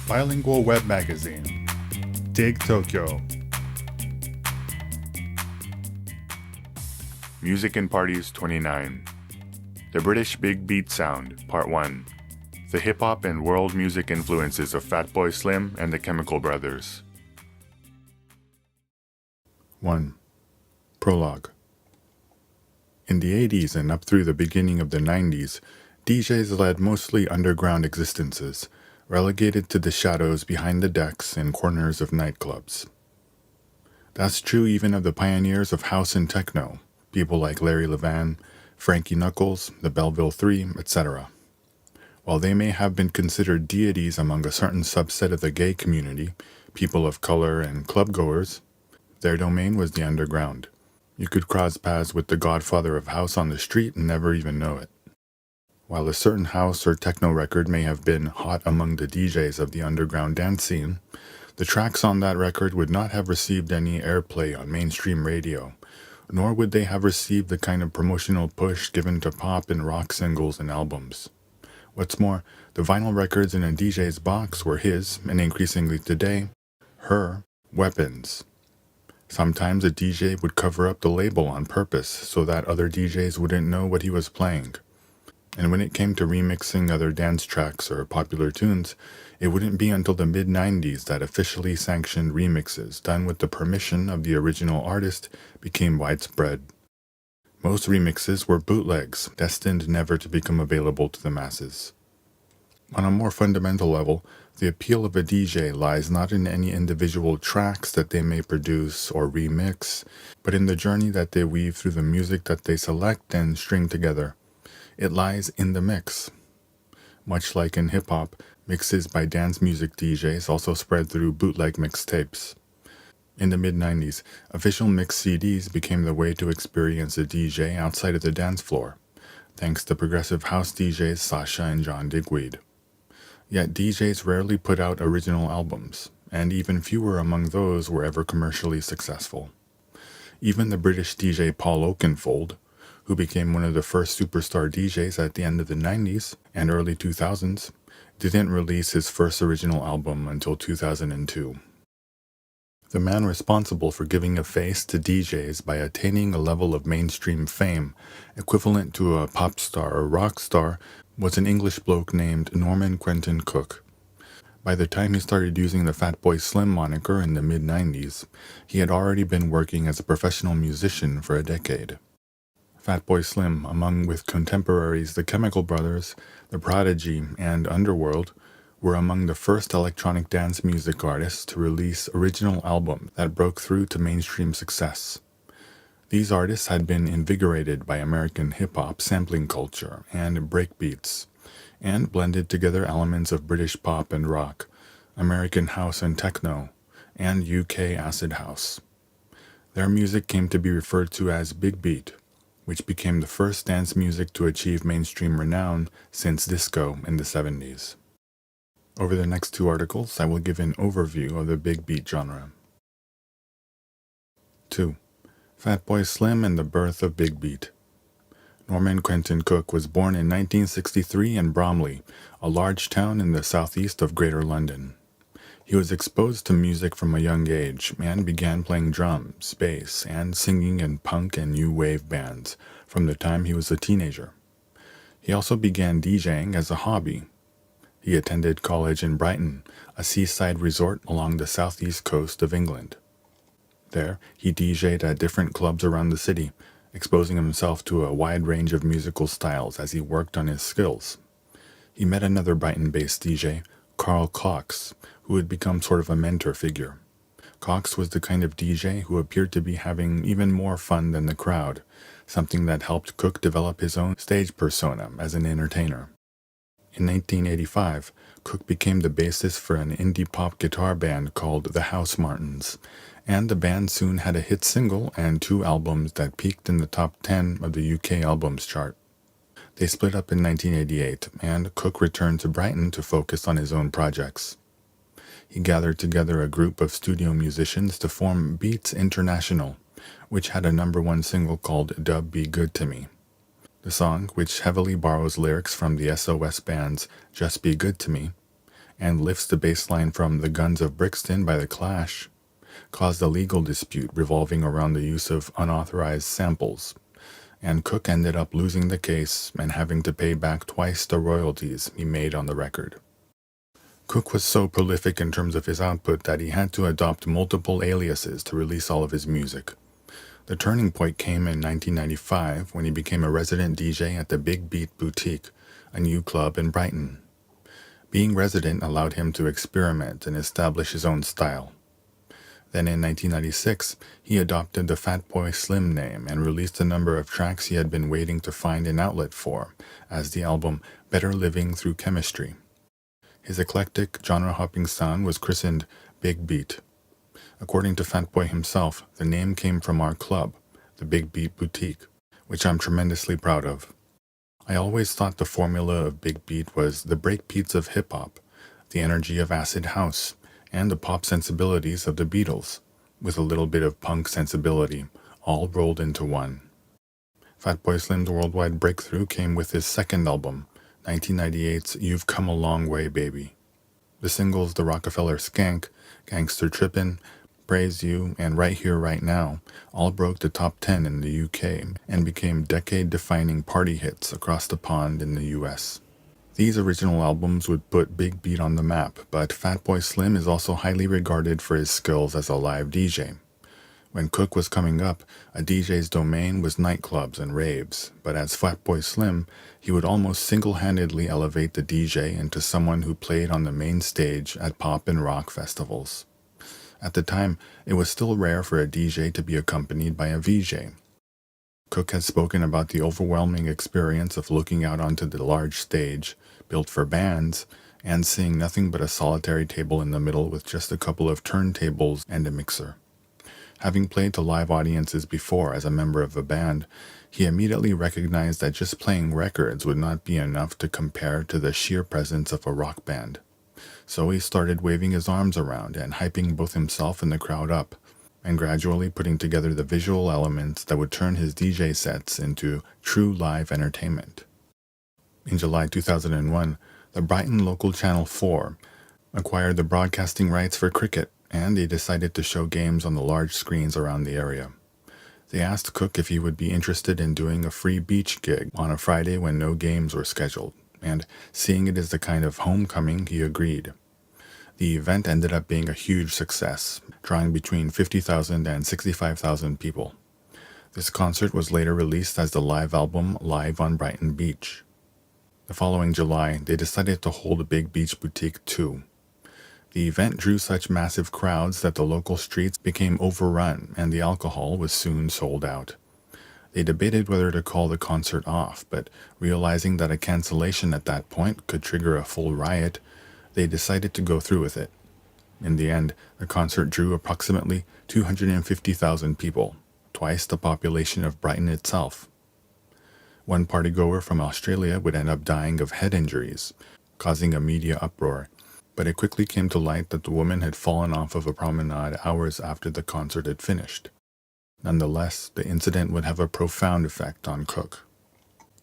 Bilingual Web Magazine. Dig Tokyo. Music and Parties 29. The British Big Beat Sound, Part 1. The hip-hop and world music influences of Fatboy Slim and the Chemical Brothers. 1. Prologue. In the 80s and up through the beginning of the 90s, DJs led mostly underground existences, relegated to the shadows behind the decks and corners of nightclubs. That's true even of the pioneers of house and techno, people like Larry Levan, Frankie Knuckles, the Belleville Three, etc. While they may have been considered deities among a certain subset of the gay community, people of color and clubgoers, their domain was the underground. You could cross paths with the godfather of house on the street and never even know it. While a certain house or techno record may have been hot among the DJs of the underground dance scene, the tracks on that record would not have received any airplay on mainstream radio, nor would they have received the kind of promotional push given to pop and rock singles and albums. What's more, the vinyl records in a DJ's box were his, and increasingly today, her, weapons. Sometimes a DJ would cover up the label on purpose so that other DJs wouldn't know what he was playing. And when it came to remixing other dance tracks or popular tunes, it wouldn't be until the mid-90s that officially sanctioned remixes done with the permission of the original artist became widespread. Most remixes were bootlegs, destined never to become available to the masses. On a more fundamental level, the appeal of a DJ lies not in any individual tracks that they may produce or remix, but in the journey that they weave through the music that they select and string together. It lies in the mix. Much like in hip-hop, mixes by dance music DJs also spread through bootleg mixtapes. In the mid-90s, official mix CDs became the way to experience a DJ outside of the dance floor, thanks to progressive house DJs Sasha and John Digweed. Yet DJs rarely put out original albums, and even fewer among those were ever commercially successful. Even the British DJ Paul Oakenfold, who became one of the first superstar DJs at the end of the 90s and early 2000s, didn't release his first original album until 2002. The man responsible for giving a face to DJs by attaining a level of mainstream fame equivalent to a pop star or rock star was an English bloke named Norman Quentin Cook. By the time he started using the Fatboy Slim moniker in the mid-90s, he had already been working as a professional musician for a decade. Fatboy Slim, among with contemporaries the Chemical Brothers, the Prodigy, and Underworld, were among the first electronic dance music artists to release original albums that broke through to mainstream success. These artists had been invigorated by American hip-hop sampling culture and breakbeats, and blended together elements of British pop and rock, American house and techno, and UK acid house. Their music came to be referred to as Big Beat, which became the first dance music to achieve mainstream renown since disco in the 70s. Over the next two articles, I will give an overview of the big beat genre. 2. Fatboy Slim and the birth of Big Beat. Norman Quentin Cook was born in 1963 in Bromley, a large town in the southeast of Greater London. He was exposed to music from a young age and began playing drums, bass, and singing in punk and new wave bands from the time he was a teenager. He also began DJing as a hobby. He attended college in Brighton, a seaside resort along the southeast coast of England. There, he DJed at different clubs around the city, exposing himself to a wide range of musical styles as he worked on his skills. He met another Brighton-based DJ, Carl Cox, who had become sort of a mentor figure. Cox was the kind of DJ who appeared to be having even more fun than the crowd, something that helped Cook develop his own stage persona as an entertainer. In 1985, Cook became the bassist for an indie pop guitar band called the House Martins, and the band soon had a hit single and 2 albums that peaked in the top 10 of the UK albums chart. They split up in 1988, and Cook returned to Brighton to focus on his own projects. He gathered together a group of studio musicians to form Beats International, which had a #1 single called Dub Be Good to Me. The song, which heavily borrows lyrics from the SOS band's Just Be Good to Me, and lifts the bass line from The Guns of Brixton by The Clash, caused a legal dispute revolving around the use of unauthorized samples, and Cook ended up losing the case and having to pay back twice the royalties he made on the record. Cook was so prolific in terms of his output that he had to adopt multiple aliases to release all of his music. The turning point came in 1995 when he became a resident DJ at the Big Beat Boutique, a new club in Brighton. Being resident allowed him to experiment and establish his own style. Then in 1996, he adopted the Fatboy Slim name and released a number of tracks he had been waiting to find an outlet for, as the album Better Living Through Chemistry. His eclectic, genre-hopping sound was christened Big Beat. According to Fatboy himself, the name came from our club, the Big Beat Boutique, which I'm tremendously proud of. I always thought the formula of Big Beat was the breakbeats of hip-hop, the energy of acid house, and the pop sensibilities of the Beatles, with a little bit of punk sensibility, all rolled into one. Fatboy Slim's worldwide breakthrough came with his second album, 1998's You've Come a Long Way, Baby. The singles The Rockefeller Skank, Gangster Trippin', Praise You, and Right Here, Right Now all broke the top 10 in the UK and became decade-defining party hits across the pond in the US. These original albums would put Big Beat on the map, but Fatboy Slim is also highly regarded for his skills as a live DJ. When Cook was coming up, a DJ's domain was nightclubs and raves, but as Fatboy Slim, he would almost single-handedly elevate the DJ into someone who played on the main stage at pop and rock festivals. At the time, it was still rare for a DJ to be accompanied by a VJ. Cook has spoken about the overwhelming experience of looking out onto the large stage, built for bands, and seeing nothing but a solitary table in the middle with just a couple of turntables and a mixer. Having played to live audiences before as a member of a band, he immediately recognized that just playing records would not be enough to compare to the sheer presence of a rock band. So he started waving his arms around and hyping both himself and the crowd up, and gradually putting together the visual elements that would turn his DJ sets into true live entertainment. In July 2001, the Brighton local Channel 4 acquired the broadcasting rights for cricket, and they decided to show games on the large screens around the area. They asked Cook if he would be interested in doing a free beach gig on a Friday when no games were scheduled, and seeing it as the kind of homecoming, he agreed. The event ended up being a huge success, drawing between 50,000 and 65,000 people. This concert was later released as the live album Live on Brighton Beach. The following July, they decided to hold a Big Beach Boutique 2. The event drew such massive crowds that the local streets became overrun and the alcohol was soon sold out. They debated whether to call the concert off, but realizing that a cancellation at that point could trigger a full riot, they decided to go through with it. In the end, the concert drew approximately 250,000 people, twice the population of Brighton itself. One partygoer from Australia would end up dying of head injuries, causing a media uproar, but it quickly came to light that the woman had fallen off of a promenade hours after the concert had finished. Nonetheless, the incident would have a profound effect on Cook.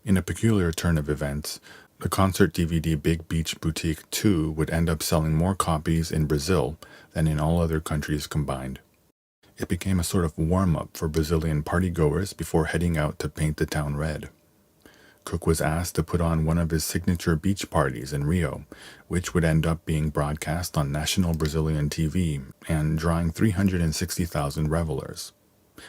In a peculiar turn of events, the concert DVD Big Beach Boutique 2 would end up selling more copies in Brazil than in all other countries combined. It became a sort of warm-up for Brazilian partygoers before heading out to paint the town red. Cook was asked to put on one of his signature beach parties in Rio, which would end up being broadcast on national Brazilian TV and drawing 360,000 revelers.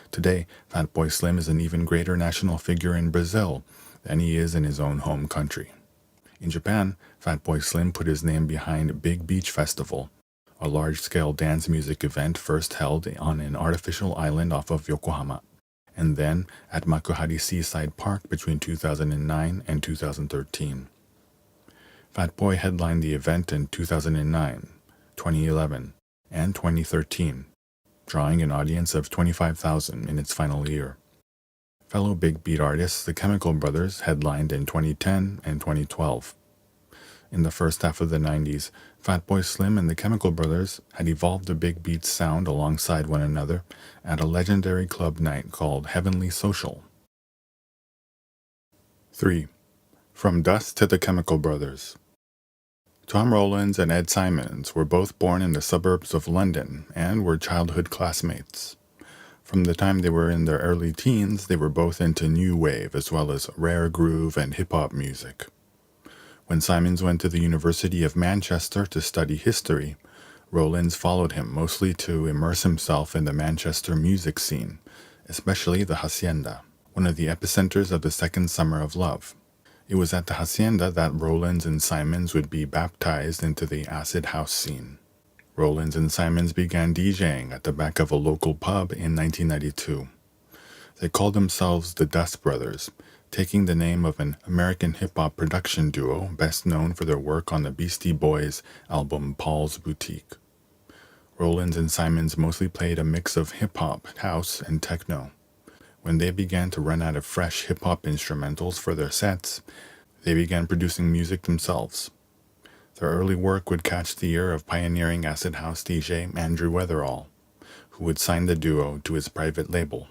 Today, Fatboy Slim is an even greater national figure in Brazil than he is in his own home country. In Japan, Fatboy Slim put his name behind Big Beach Festival, a large-scale dance music event first held on an artificial island off of Yokohama, and then at Makuhari Seaside Park between 2009 and 2013. Fatboy headlined the event in 2009, 2011, and 2013, drawing an audience of 25,000 in its final year. Fellow Big Beat artists, the Chemical Brothers, headlined in 2010 and 2012. In the first half of the 90s, Fatboy Slim and the Chemical Brothers had evolved a Big Beat sound alongside one another at a legendary club night called Heavenly Social. 3. From Dust to the Chemical Brothers. Tom Rowlands and Ed Simons were both born in the suburbs of London and were childhood classmates. From the time they were in their early teens, they were both into new wave as well as rare groove and hip-hop music. When Simons went to the University of Manchester to study history, Rowlands followed him mostly to immerse himself in the Manchester music scene, especially the Hacienda, one of the epicenters of the Second Summer of Love. It was at the Hacienda that Rowlands and Simons would be baptized into the acid house scene. Rowlands and Simons began DJing at the back of a local pub in 1992. They called themselves the Dust Brothers, taking the name of an American hip-hop production duo best known for their work on the Beastie Boys album Paul's Boutique. Rowlands and Simons mostly played a mix of hip-hop, house, and techno. When they began to run out of fresh hip-hop instrumentals for their sets, they began producing music themselves. Their early work would catch the ear of pioneering acid house DJ Andrew Weatherall, who would sign the duo to his private label.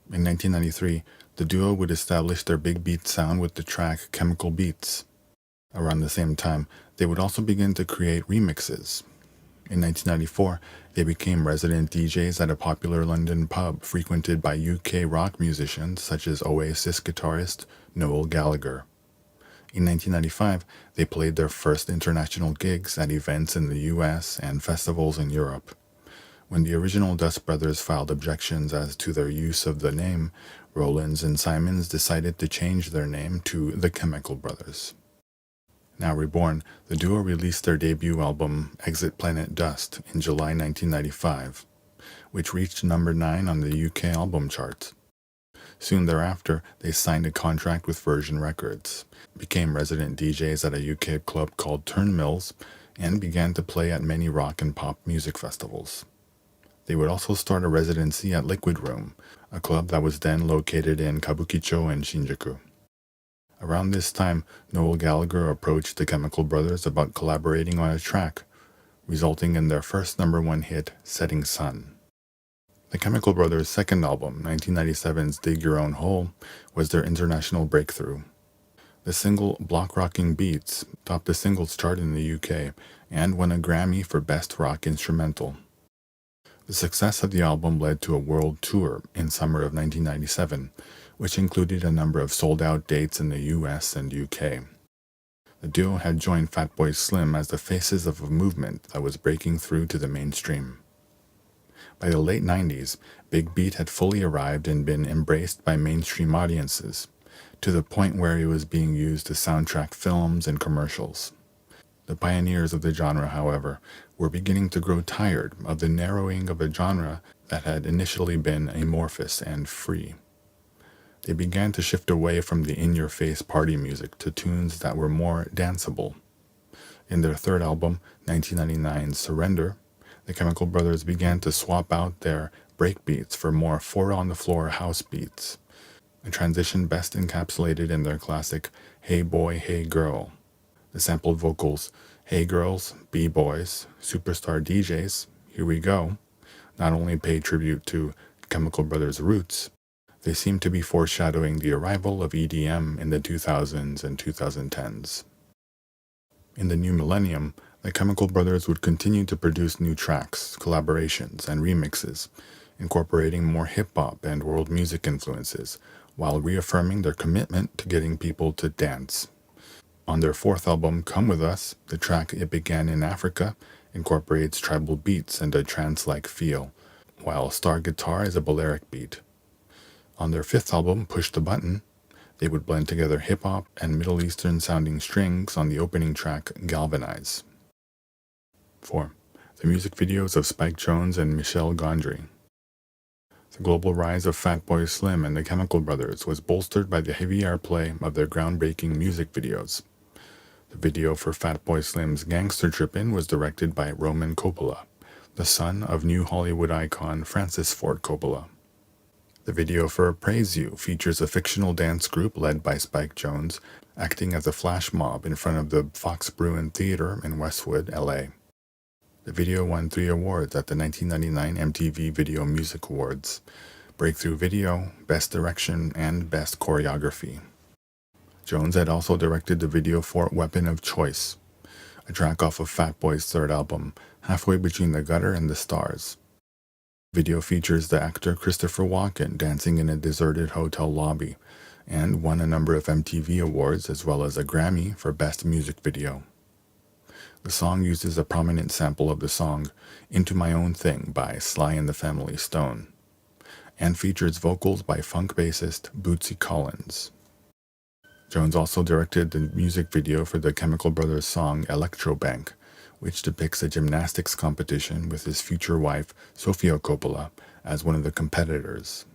In 1993, the duo would establish their big beat sound with the track Chemical Beats. Around the same time, they would also begin to create remixes. In 1994, they became resident DJs at a popular London pub frequented by UK rock musicians such as Oasis guitarist Noel Gallagher. In 1995, they played their first international gigs at events in the US and festivals in Europe. When the original Dust Brothers filed objections as to their use of the name, Rowlands and Simons decided to change their name to the Chemical Brothers. Now reborn, the duo released their debut album Exit Planet Dust in July 1995, which reached number 9 on the UK album charts. Soon thereafter, they signed a contract with Virgin Records, became resident DJs at a UK club called Turnmills, and began to play at many rock and pop music festivals. They would also start a residency at Liquid Room, a club that was then located in Kabukicho and Shinjuku. Around this time, Noel Gallagher approached the Chemical Brothers about collaborating on a track, resulting in their first number 1 hit, Setting Sun. The Chemical Brothers' second album, 1997's Dig Your Own Hole, was their international breakthrough. The single Block Rocking Beats topped the singles chart in the UK and won a Grammy for Best Rock Instrumental. The success of the album led to a world tour in summer of 1997, which included a number of sold-out dates in the US and UK. The duo had joined Fatboy Slim as the faces of a movement that was breaking through to the mainstream. By the late 90s, Big Beat had fully arrived and been embraced by mainstream audiences, to the point where it was being used to soundtrack films and commercials. The pioneers of the genre, however, were beginning to grow tired of the narrowing of a genre that had initially been amorphous and free. They began to shift away from the in-your-face party music to tunes that were more danceable. In their third album, 1999's Surrender, the Chemical Brothers began to swap out their breakbeats for more four-on-the-floor house beats, a transition best encapsulated in their classic Hey Boy, Hey Girl. The sampled vocals, Hey Girls, B-Boys, Superstar DJs, Here We Go, not only pay tribute to Chemical Brothers' roots, they seem to be foreshadowing the arrival of EDM in the 2000s and 2010s. In the new millennium, the Chemical Brothers would continue to produce new tracks, collaborations, and remixes, incorporating more hip-hop and world music influences, while reaffirming their commitment to getting people to dance. On their fourth album, Come With Us, the track It Began in Africa incorporates tribal beats and a trance-like feel, while Star Guitar is a Balearic beat. On their fifth album, Push the Button, they would blend together hip-hop and Middle Eastern-sounding strings on the opening track, Galvanize. 4. The music videos of Spike Jonze and Michel Gondry. The global rise of Fatboy Slim and the Chemical Brothers was bolstered by the heavy airplay of their groundbreaking music videos. The video for Fatboy Slim's Gangster Trippin' was directed by Roman Coppola, the son of new Hollywood icon Francis Ford Coppola. The video for Praise You features a fictional dance group led by Spike Jonze acting as a flash mob in front of the Fox Bruin Theater in Westwood, LA. The video won 3 awards at the 1999 MTV Video Music Awards: Breakthrough Video, Best Direction, and Best Choreography. Jonze had also directed the video for Weapon of Choice, a track off of Fatboy's third album, Halfway Between the Gutter and the Stars. Video features the actor Christopher Walken dancing in a deserted hotel lobby, and won a number of MTV awards as well as a Grammy for Best Music Video. The song uses a prominent sample of the song Into My Own Thing by Sly and the Family Stone, and features vocals by funk bassist Bootsy Collins. Jonze also directed the music video for the Chemical Brothers song Electrobank, which depicts a gymnastics competition with his future wife, Sofia Coppola, as one of the competitors.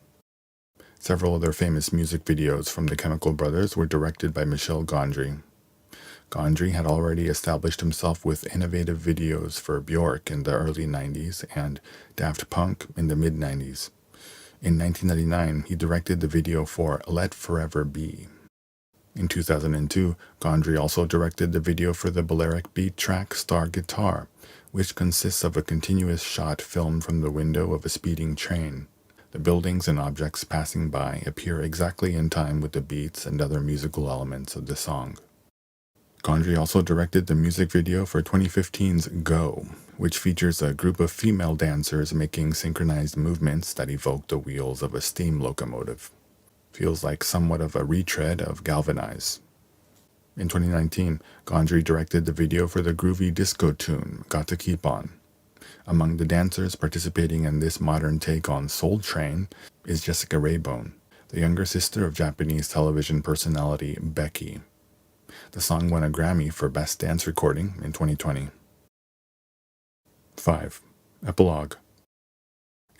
Several other famous music videos from the Chemical Brothers were directed by Michel Gondry. Gondry had already established himself with innovative videos for Bjork in the early 90s and Daft Punk in the mid-90s. In 1999, he directed the video for Let Forever Be. In 2002, Gondry also directed the video for the Balearic beat track Star Guitar, which consists of a continuous shot filmed from the window of a speeding train. The buildings and objects passing by appear exactly in time with the beats and other musical elements of the song. Gondry also directed the music video for 2015's Go, which features a group of female dancers making synchronized movements that evoke the wheels of a steam locomotive. Feels like somewhat of a retread of Galvanize. In 2019, Gondry directed the video for the groovy disco tune, Got to Keep On. Among the dancers participating in this modern take on Soul Train is Jessica Raybone, the younger sister of Japanese television personality Becky. The song won a Grammy for Best Dance Recording in 2020. 5. Epilogue.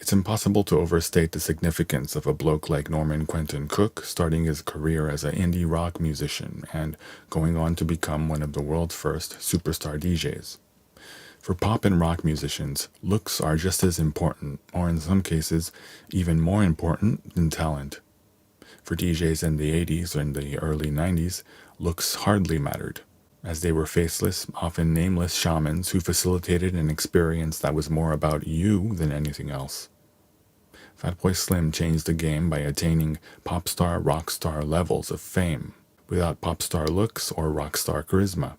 It's impossible to overstate the significance of a bloke like Norman Quentin Cook starting his career as an indie rock musician and going on to become one of the world's first superstar DJs. For pop and rock musicians, looks are just as important, or in some cases, even more important than talent. For DJs in the 80s and the early 90s, looks hardly mattered, as they were faceless, often nameless shamans who facilitated an experience that was more about you than anything else. Fatboy Slim changed the game by attaining pop star, rock star levels of fame, without pop star looks or rock star charisma,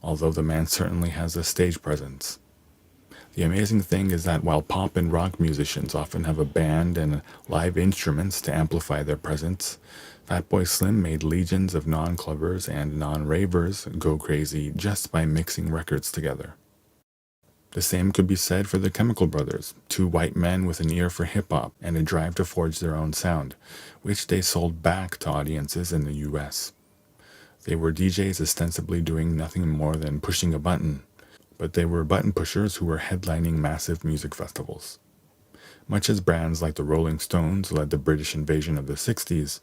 although the man certainly has a stage presence. The amazing thing is that while pop and rock musicians often have a band and live instruments to amplify their presence, Fatboy Slim made legions of non-clubbers and non-ravers go crazy just by mixing records together. The same could be said for the Chemical Brothers, two white men with an ear for hip-hop and a drive to forge their own sound, which they sold back to audiences in the US. They were DJs ostensibly doing nothing more than pushing a button, but they were button pushers who were headlining massive music festivals. Much as brands like the Rolling Stones led the British invasion of the 60s,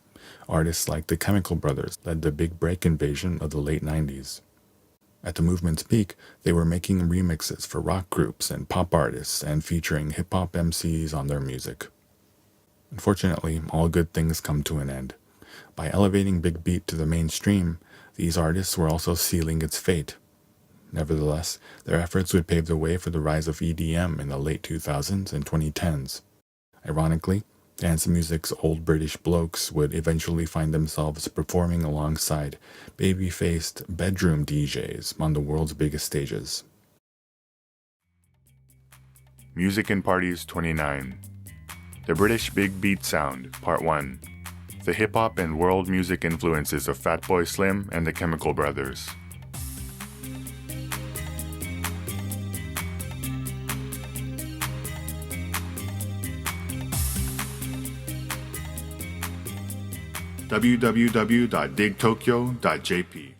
artists like the Chemical Brothers led the big break invasion of the late 90s. At the movement's peak, they were making remixes for rock groups and pop artists and featuring hip-hop MCs on their music. Unfortunately, all good things come to an end. By elevating Big Beat to the mainstream, these artists were also sealing its fate. Nevertheless, their efforts would pave the way for the rise of EDM in the late 2000s and 2010s. Ironically, dance music's old British blokes would eventually find themselves performing alongside baby-faced bedroom DJs on the world's biggest stages. Music and Parties 29. The British Big Beat Sound, Part 1. The hip-hop and world music influences of Fatboy Slim and the Chemical Brothers. www.digtokyo.jp